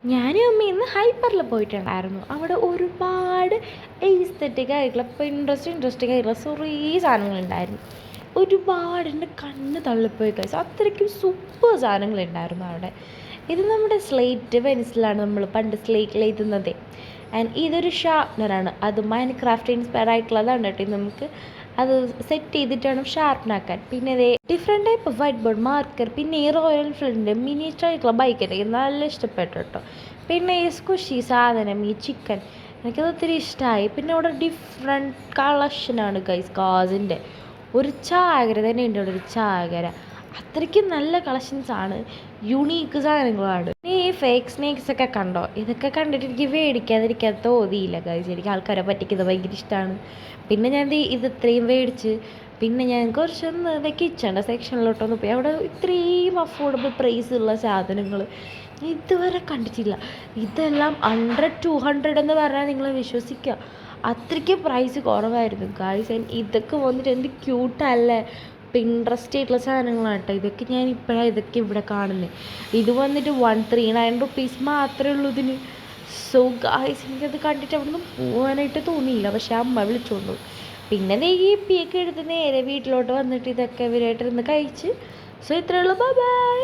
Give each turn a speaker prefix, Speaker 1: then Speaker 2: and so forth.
Speaker 1: ഞാനും അമ്മയും ഇന്ന് ഹൈപ്പറിൽ പോയിട്ടുണ്ടായിരുന്നു. അവിടെ ഒരുപാട് എസ്തെറ്റിക് ആയിട്ടുള്ള ഇൻട്രസ്റ്റിംഗ് ആയിട്ടുള്ള കുറേ സാധനങ്ങളുണ്ടായിരുന്നു. ഒരുപാട് എൻ്റെ കണ്ണ് തള്ളിപ്പോയി കഴിച്ചു. അത്രയ്ക്കും സൂപ്പർ സാധനങ്ങളുണ്ടായിരുന്നു അവിടെ. ഇത് നമ്മുടെ സ്ലേറ്റ് പെൻസിലാണ് നമ്മൾ പണ്ട് സ്ലേറ്റിൽ എഴുതുന്നത്. ആൻഡ് ഇതൊരു ഷാർപ്നറാണ്. അത് മൈൻഡ് ക്രാഫ്റ്റ് ഇൻസ്പയർ ആയിട്ടുള്ളതാണ് കേട്ടോ. നമുക്ക് അത് സെറ്റ് ചെയ്തിട്ട് വേണം ഷാർപ്പനാക്കാൻ. പിന്നെ ഇതേ different type of white board marker. പിന്നെ ഈ റോയൽ എൻഫീൽഡിൻ്റെ മിനിയേച്ചർ ആയിട്ടുള്ള ബൈക്ക് എനിക്ക് നല്ല ഇഷ്ടപ്പെട്ടു കേട്ടോ. പിന്നെ ഈ സ്കുഷി സാധനം, ഈ ചിക്കൻ, എനിക്കത് ഒത്തിരി ഇഷ്ടമായി. പിന്നെ ഇവിടെ ഡിഫറെൻറ്റ് കളക്ഷനാണ് ഗൈസ് കാസിൻ്റെ. ഒരു ചാകര തന്നെ ഉണ്ട് ഇവിടെ, ഒരു ചാകര. അത്രയ്ക്കും നല്ല കളക്ഷൻസാണ്, യുണീക്ക് സാധനങ്ങളാണ്. ഈ ഫേക്ക് സ്നേക്സ് ഒക്കെ കണ്ടോ? ഇതൊക്കെ കണ്ടിട്ട് എനിക്ക് മേടിക്കാതിരിക്കാൻ തോന്നിയില്ല ഗൈസ്. എനിക്ക് ആൾക്കാരെ പറ്റിക്കുന്നത് ഭയങ്കര ഇഷ്ടമാണ്. പിന്നെ ഞാൻ ഇത് ഇത്രയും മേടിച്ച് പിന്നെ ഞാൻ കുറച്ചൊന്ന് കിച്ചണിൻ്റെ സെക്ഷനിലോട്ടൊന്ന് പോയി. അവിടെ ഇത്രയും അഫോർഡബിൾ പ്രൈസ് ഉള്ള സാധനങ്ങൾ ഇതുവരെ കണ്ടിട്ടില്ല. ഇതെല്ലാം 100-200 എന്ന് പറഞ്ഞാൽ നിങ്ങൾ വിശ്വസിക്കുക, അത്രയ്ക്ക് പ്രൈസ് കുറവായിരുന്നു ഗൈസ്. ഇതൊക്കെ വന്നിട്ട് എന്ത് ക്യൂട്ടല്ലേ, പിൻട്രസ്റ്റ് ആയിട്ടുള്ള സാധനങ്ങളാണ് കേട്ടോ. ഇതൊക്കെ ഞാൻ ഇപ്പോഴാണ് ഇതൊക്കെ ഇവിടെ കാണുന്നത്. ഇത് വന്നിട്ട് 139 റുപ്പീസ് മാത്രമേ ഉള്ളൂ ഇതിന്. സോ ഗൈസ്, എനിക്കത് കണ്ടിട്ട് അവിടെ നിന്ന് പോകാനായിട്ട് തോന്നിയില്ല. പക്ഷെ അമ്മ വിളിച്ചോണ്ടു. പിന്നെ നെയ്യിപ്പിയൊക്കെ എടുത്ത് നേരെ വീട്ടിലോട്ട് വന്നിട്ട് ഇതൊക്കെ ഇവരായിട്ടിരുന്ന് കഴിച്ച്. സോ ഇത്രയേ ഉള്ളൂ. Bye bye.